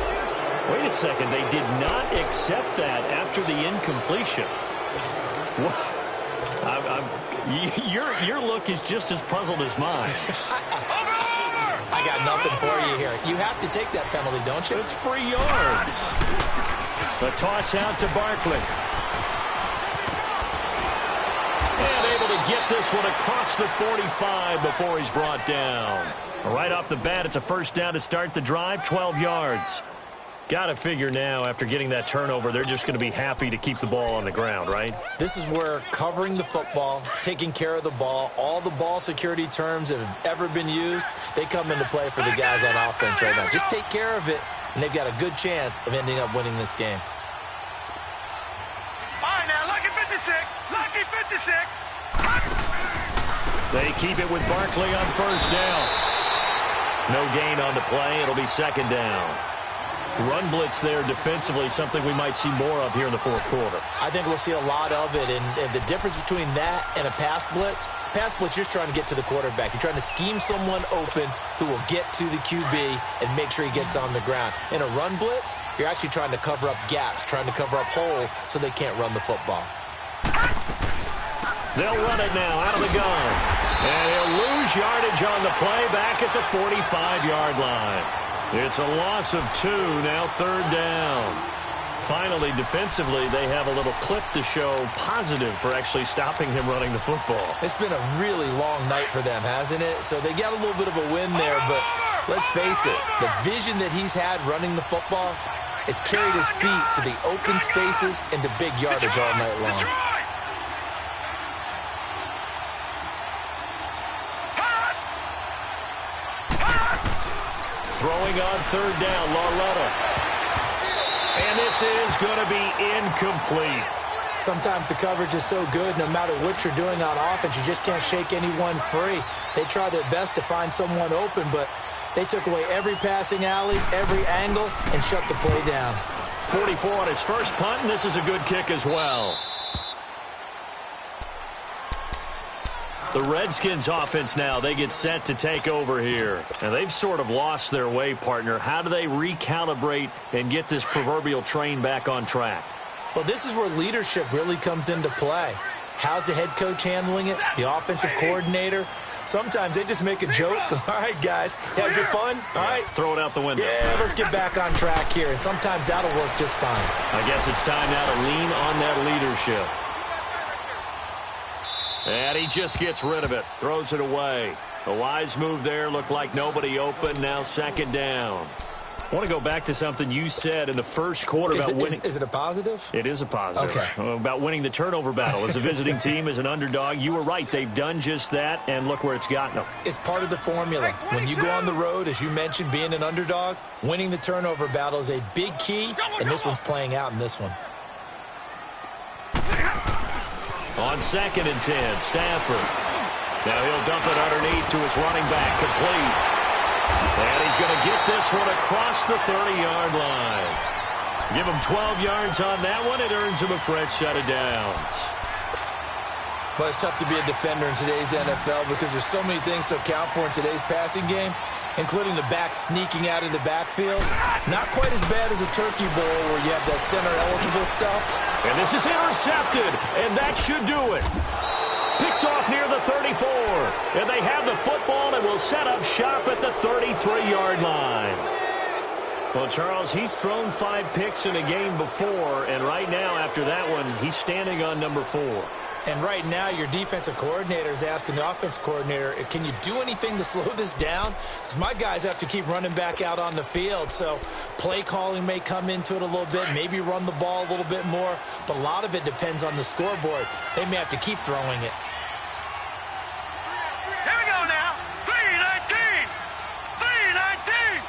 Wait a second. They did not accept that after the incompletion. Your look is just as puzzled as mine. I got nothing for you here. You have to take that penalty, don't you? It's free yards. The toss out to Barkley. And able to get this one across the 45 before he's brought down. Right off the bat, it's a 1st down to start the drive, 12 yards. Got to figure now, after getting that turnover, they're just going to be happy to keep the ball on the ground, right? This is where covering the football, taking care of the ball, all the ball security terms that have ever been used, they come into play for the guys on offense right now. Just take care of it, and they've got a good chance of ending up winning this game. All right, now, lucky 56. Lucky 56. They keep it with Barkley on 1st down. No gain on the play. It'll be 2nd down. Run blitz there defensively, something we might see more of here in the 4th quarter. I think we'll see a lot of it, and the difference between that and a pass blitz, you're just trying to get to the quarterback. You're trying to scheme someone open who will get to the QB and make sure he gets on the ground. In a run blitz, you're actually trying to cover up gaps, trying to cover up holes so they can't run the football. They'll run it now out of the gun. And he'll lose yardage on the play back at the 45-yard line. It's a loss of 2, now 3rd down. Finally, defensively, they have a little clip to show positive for actually stopping him running the football. It's been a really long night for them, hasn't it? So they got a little bit of a win there, but let's face it, the vision that he's had running the football has carried his feet to the open spaces and to big yardage all night long. Throwing on 3rd down, Lauletta. And this is going to be incomplete. Sometimes the coverage is so good, no matter what you're doing on offense, you just can't shake anyone free. They try their best to find someone open, but they took away every passing alley, every angle, and shut the play down. 44 on his first punt, and this is a good kick as well. The Redskins offense now, they get set to take over here. And they've sort of lost their way, partner. How do they recalibrate and get this proverbial train back on track? Well, this is where leadership really comes into play. How's the head coach handling it? The offensive coordinator? Sometimes they just make a joke. All right, guys, had your fun? All right. Throw it out the window. Yeah, let's get back on track here. And sometimes that'll work just fine. I guess it's time now to lean on that leadership. And he just gets rid of it, throws it away. A wise move there, looked like nobody open, now 2nd down. I want to go back to something you said in the first quarter about winning. Is it a positive? It is a positive. Okay. About winning the turnover battle. As a visiting team, as an underdog, you were right. They've done just that, and look where it's gotten them. It's part of the formula. When you go on the road, as you mentioned, being an underdog, winning the turnover battle is a big key, and this one's playing out in this one. On 2nd and 10, Stafford. Now he'll dump it underneath to his running back, complete. And he's going to get this one across the 30-yard line. Give him 12 yards on that one. It earns him a fresh set of downs. Well, it's tough to be a defender in today's NFL because there's so many things to account for in today's passing game, including the back sneaking out of the backfield. Not quite as bad as a turkey bowl where you have that center-eligible stuff. And this is intercepted, and that should do it. Picked off near the 34. And they have the football and will set up shop at the 33-yard line. Well, Charles, he's thrown 5 picks in a game before, and right now, after that one, he's standing on number 4. And right now, your defensive coordinator is asking the offense coordinator, can you do anything to slow this down? Because my guys have to keep running back out on the field. So play calling may come into it a little bit, maybe run the ball a little bit more. But a lot of it depends on the scoreboard. They may have to keep throwing it. Here we go now. 3-19. 3-19.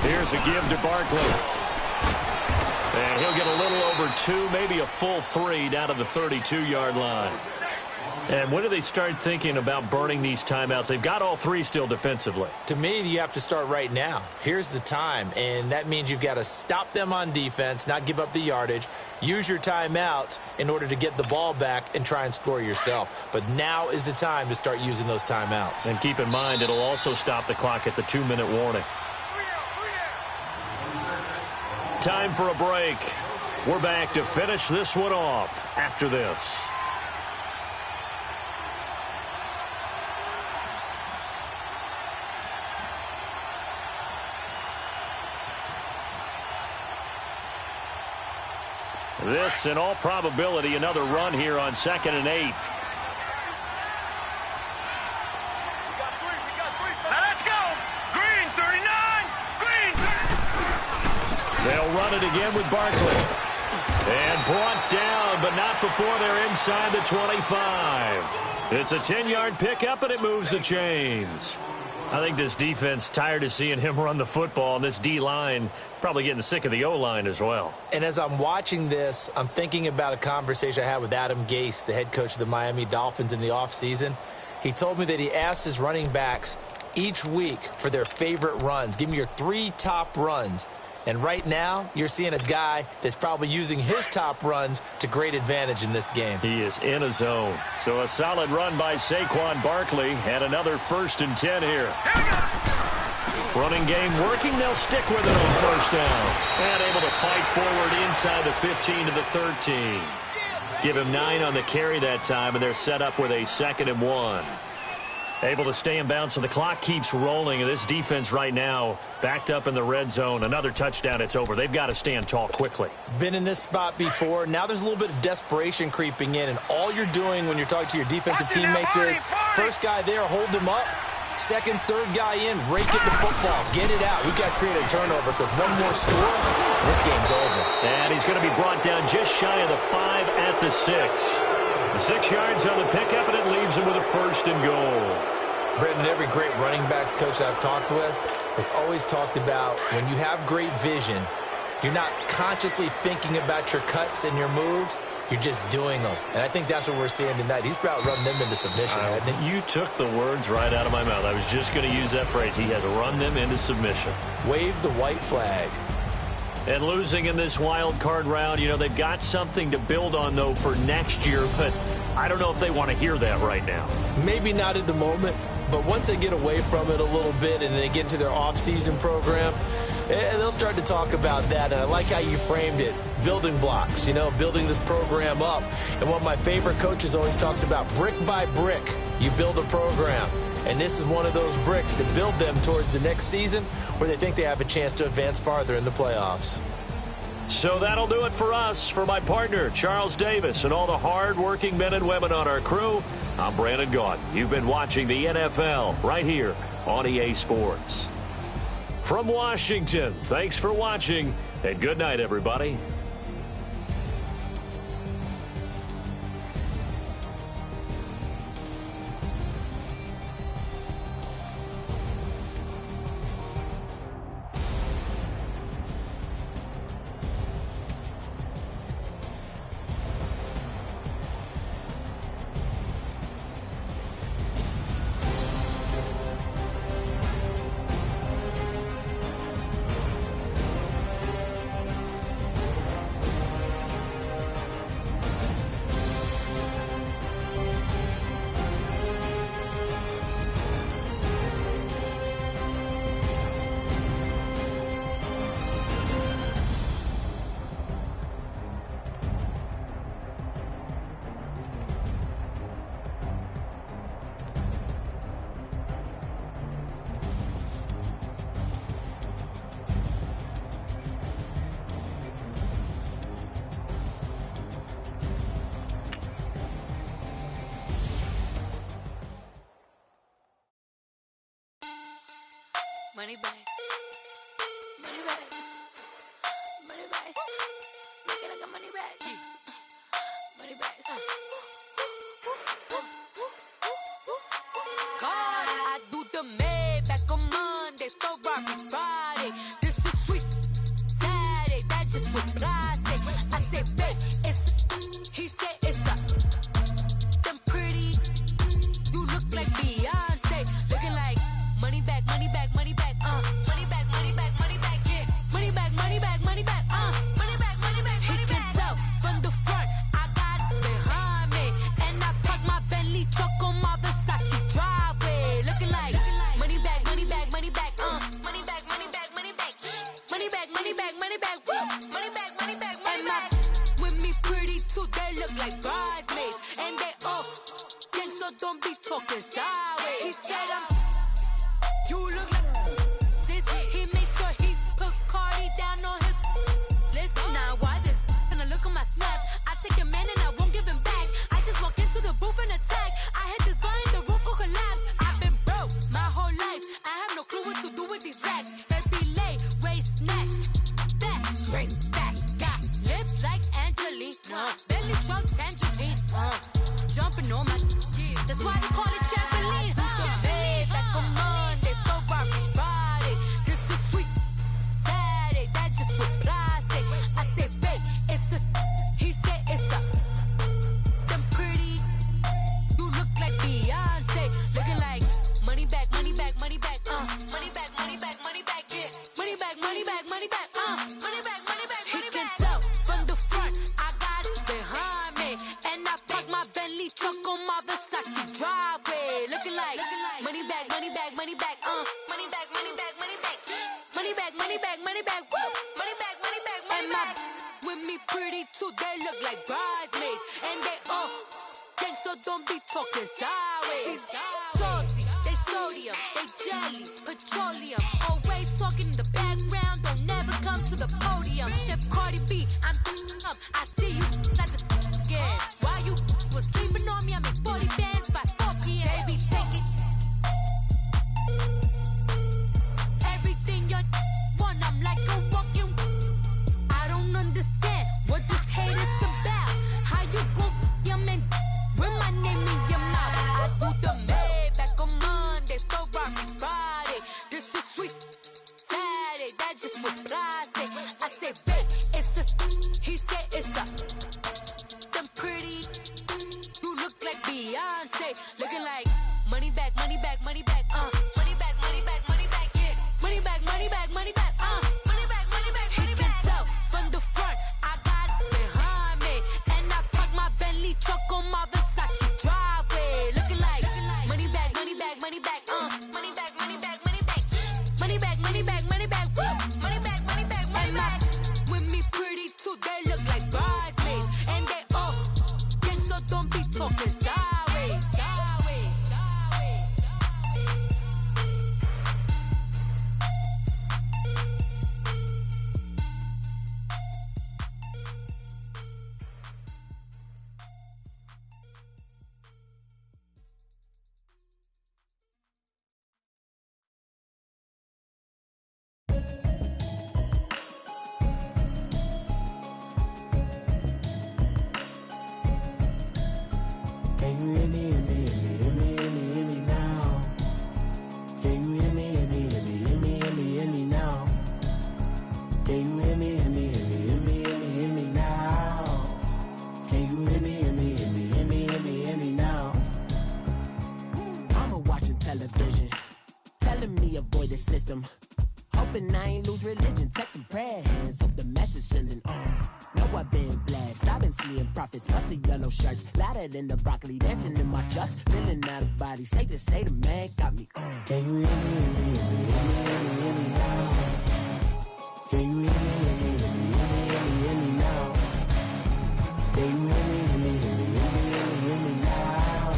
Here's a give to Barkley. And he'll get a little over 2, maybe a full 3 down to the 32-yard line. And when do they start thinking about burning these timeouts? They've got all 3 still defensively. To me, you have to start right now. Here's the time, and that means you've got to stop them on defense, not give up the yardage, use your timeouts in order to get the ball back and try and score yourself. But now is the time to start using those timeouts. And keep in mind, it'll also stop the clock at the 2-minute warning. Time for a break. We're back to finish this one off after this. This, in all probability, another run here on 2nd and 8. They'll run it again with Barkley. And brought down, but not before they're inside the 25. It's a 10-yard pickup, and it moves the chains. I think this defense tired of seeing him run the football, and this D-line probably getting sick of the O-line as well. And as I'm watching this, I'm thinking about a conversation I had with Adam Gase, the head coach of the Miami Dolphins in the offseason. He told me that he asked his running backs each week for their favorite runs. Give me your 3 top runs. And right now, you're seeing a guy that's probably using his top runs to great advantage in this game. He is in a zone. So a solid run by Saquon Barkley and another 1st and 10 here. Running game working. They'll stick with it on 1st down. And able to fight forward inside the 15 to the 13. Give him 9 on the carry that time, and they're set up with a 2nd and 1. Able to stay in bounds, so the clock keeps rolling. And this defense right now backed up in the red zone. Another touchdown, it's over. They've got to stand tall quickly. Been in this spot before. Now there's a little bit of desperation creeping in. And all you're doing when you're talking to your defensive teammates is, first guy there, hold him up. Second, third guy in, rake it the football. Get it out. We've got to create a turnover because one more score, and this game's over. And he's going to be brought down just shy of the 5 at the 6. The 6 yards on the pickup, and it leaves him with a 1st and goal. Brendan, every great running backs coach I've talked with has always talked about when you have great vision, you're not consciously thinking about your cuts and your moves. You're just doing them. And I think that's what we're seeing tonight. He's about run them into submission, hasn't he? You took the words right out of my mouth. I was just going to use that phrase. He has run them into submission. Wave the white flag. And losing in this wild card round, you know, they've got something to build on, though, for next year. But I don't know if they want to hear that right now. Maybe not at the moment. But once they get away from it a little bit and they get into their off-season program, and they'll start to talk about that. And I like how you framed it. Building blocks, you know, building this program up. And one of my favorite coaches always talks about brick by brick, you build a program. And this is one of those bricks to build them towards the next season where they think they have a chance to advance farther in the playoffs. So that'll do it for us. For my partner, Charles Davis, and all the hard-working men and women on our crew, I'm Brandon Gaudin. You've been watching the NFL right here on EA Sports. From Washington, thanks for watching, and good night, everybody. Money back. Money back. Money back. Make it like a money back. Money back. God, I do the Maybach on Monday, Ferrari Friday. This is sweet Saturday. That's just what I say. I say, babe, it's. He said it's a. Them pretty. You look like Beyonce. Looking like money back, money back, money back. Money back, money back, money back. Yeah. Money back, money back, money back. Money back, money back, money back. He can tell from the front. I got it behind me, and I park my Bentley truck on my Versace driveway. Looking like money back, money back, money back. Money back, money back, money back. Money back, money back, money back. Woo. Money back, money back, money back. With me pretty too, they look like bridesmaids, and they all gang, so don't be talking sideways. He said you look like this. He makes sure he put Cardi down on his list. Now why this? And I look at my snap. I take a man and I won't give him back. I just walk into the booth and attack. I hit this guy in the roof will collapse. I've been broke my whole life. I have no clue what to do with these racks. They be lay, waist snatch, back, straight back. Got lips like Angelina, belly truck tangerine. Jumping on my, that's why they call it trampoline. Back on Monday, Ferrari Friday. This is sweet Saturday. That's just what I say. I say, babe, it's a. He said it's a. Them pretty. You look like Beyonce. Looking like money back, money back, money back. Money back, money back, money back. Yeah. Money back, money back, money back. Money back, money back, money back. He can tell from the front. I got it behind me, and I park my Bentley truck on my Versace driveway. Looking like money back, money back, money back. Money back, money back, money back. Money back, money back, money back. Woo. Money back, money back, money back. With me pretty too, they look like bridesmaids, and they all gang, so don't be talking sideways. Salty, they sodium, they jelly, petroleum. Always talking in the background, don't never come to the podium. Chef Cardi B, I'm up. I see you like the again. Why you was sleeping on me? I make 40 bands by 4 p.m. They be taking everything you want. I'm like a walking. I don't understand what this hate is about. How you go your man with my name in your mouth? I do the Maybach on Monday, Ferrari Friday. This is sweet Saturday. That's just what I say. I say, babe, it's a. He said it's a. Them pretty. You look like Beyonce. Looking like money back, money back, money back. Money back, money back, money back. Yeah. Money back, money back, money back. Money back, money back, money back. He can tell from the front. I got it behind me, and I park my Bentley truck on my Versace driveway. Looking like money back, money back, money back. Money back, money back, money back. Money back, money back, money back. Woo. Money back, money back, money back. With me pretty too, they look like bridesmaids, and they all gang, so don't be talking sideways. Sideways, sideways. Can you hear me, hear me, hear me, hear me, hear me, hear me now? Can you hear me, hear me, hear me, hear me, hear me, hear me now? Can you hear me, hear me, hear me, hear me, hear me, hear me now? Can you hear me, hear me, hear me, hear me, hear me, hear me now? Mama watching television, telling me avoid the system. Hoping I ain't lose religion, texting prayer hands, hope the message sending on. Know I've been blessed, I've been seeing prophets, musty yellow shirts, louder than the broccoli, dancing in my chucks, feeling out of body, safe to say the man got me on. Can you hear me, hear me, hear me, hear me, hear me, hear me now? Can you hear me, hear me, hear me, hear me, hear me, hear me now? Can you hear me, hear me, hear me, hear me, hear me, hear me now?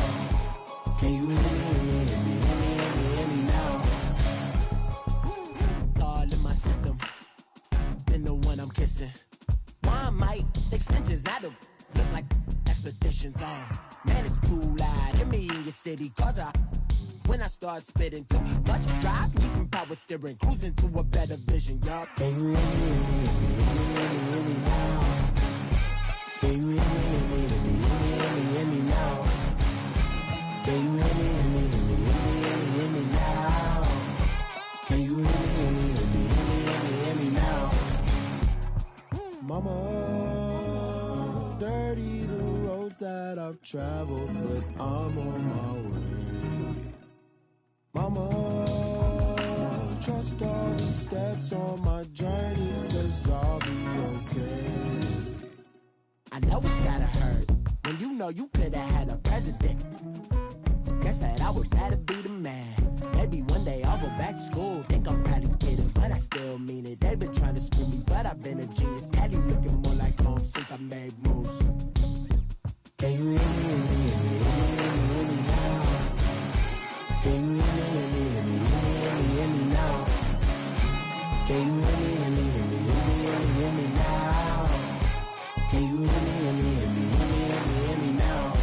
Can you hear me, hear me, hear me, hear me, hear me, hear me now? All in my system, been the one I'm kissing. One might extensions, I don't look like expeditions on. Man, it's too loud in me in your city, cause I when I start spitting. Too much drive, need some power steering, cruising to a better vision, y'all. Can you hear me now? Can you hear me now? Can you hear me now? Can you hear me now? Mama, dirty the roads that I've traveled, but I'm on my way. Mama, trust all the steps on my journey, 'cause I'll be okay. I know it's gotta hurt when you know you could've had a president. Guess that I would rather be the man. Maybe one day I'll go back to school. Think I'm probably kidding, but I still mean it. They've been trying to school me, but I've been a genius. Daddy looking more like home since I made moves. Can you hear me now? Can you hear me now? Can you hear me now? Can you hear me now?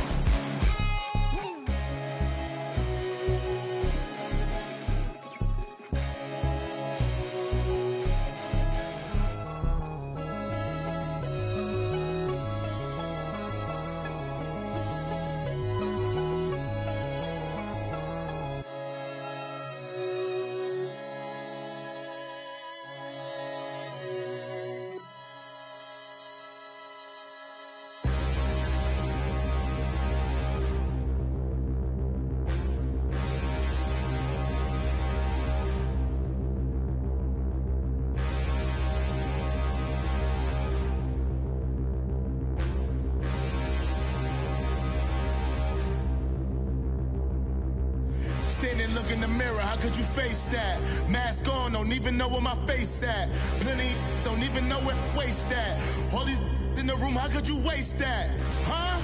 Standing, look in the mirror, how could you face that? Mask on, don't even know where my face at. Plenty, don't even know where waste at. All these in the room, how could you waste that? Huh?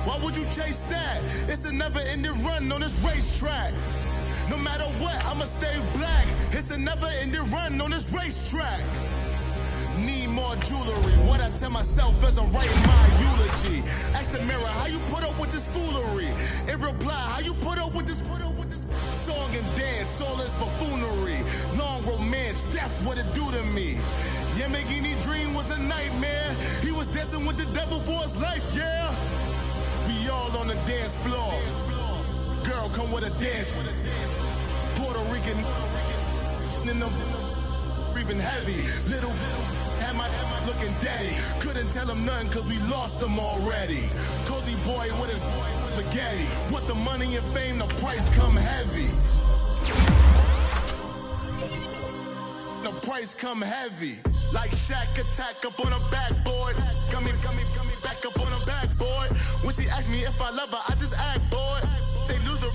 Why would you chase that? It's a never-ending run on this racetrack. No matter what, I'ma stay black. It's a never-ending run on this racetrack. Need more jewelry. What I tell myself as I'm writing my eulogy. Ask the mirror, how you put up with this foolery? In reply, how you put up with this song and dance, all this buffoonery. Long romance, death, what it do to me? Yamagini dream was a nightmare. He was dancing with the devil for his life, yeah. We all on the dance floor. Girl, come with a dance. Puerto Rican in the breathing heavy. Little had my looking daddy. Couldn't tell him nothing cause we lost him already. Cozy boy with his spaghetti. What the money and fame, the price come heavy. The price come heavy. Like Shaq attack up on a backboard. Gummy, back up on a backboard. When she asked me if I love her, I just act bored. Say loser,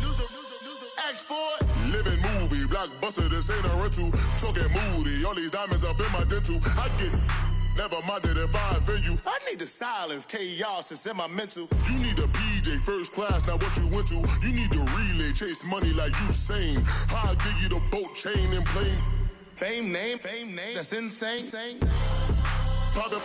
ask for it. Living movie, blockbuster, this ain't a rental. Talking moody, all these diamonds up in my dental. I get never minded if I offend you. I need the silence, chaos is in my mental. You need a PJ, first class, not what you went to. You need the relay, chase money like you sane. I'll give you the boat, chain, and plane. Fame name, that's insane. Pop up.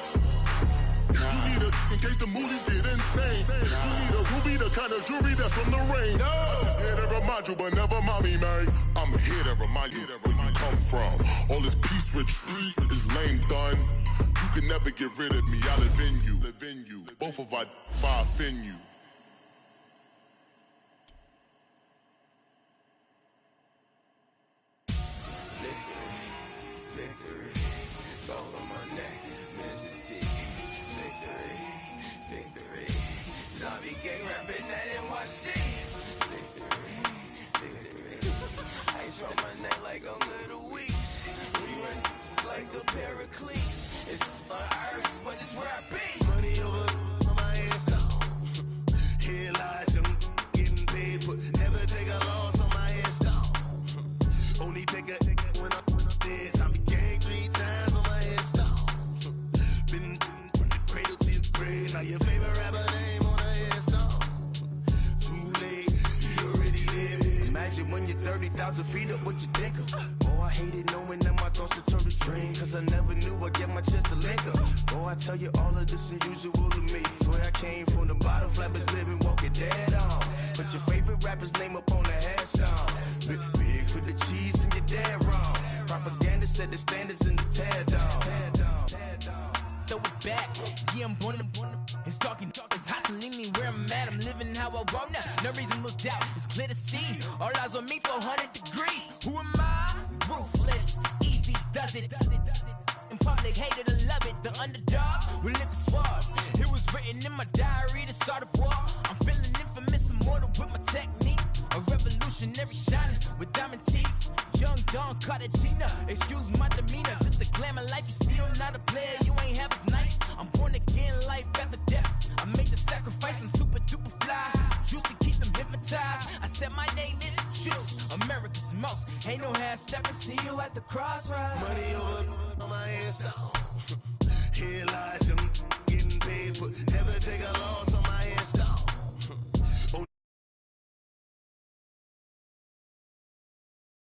You need a, in case the movies get insane. You need a ruby, the kind of jewelry that's from the rain. I'm just here to remind you, but never mommy, man. I'm here to remind you where you come from. All this peace retreat is lame done. You can never get rid of me, I live in you. Both of our five in you. you when you're 30,000 feet up, what you think of? Oh, I hated knowing that my thoughts would turn to dream, cause I never knew I'd get my chance to link up. Oh, I tell you all of this unusual to me. Swear I came from the bottom, flappers living, walking dead on. But your favorite rapper's name up on the headstone. Big for the cheese and you're dead wrong. Propaganda set the standards in the tear down. Throw it back, yeah, I'm born to it's talking, it's hustling me where I'm at. I'm living how I want now, no reasonable doubt, it's clear to see. All eyes on me, 400 degrees. Who am I? Ruthless, easy does it. In public, hated or love it. The underdogs with liquor swabs. It was written in my diary to start a war. I'm feeling infamous, immortal with my technique. A revolutionary shining with diamond teeth. Young Don Cartagena, excuse my demeanor. This the glamour life, you still not a player, you ain't half as nice. I'm born again, life after death. I made the sacrifice, I'm super duper fly. Used to keep them hypnotized. I said my name is Juice, America's most. Ain't no half stepping, see you at the crossroads. Money over on my headstone. Here lies them.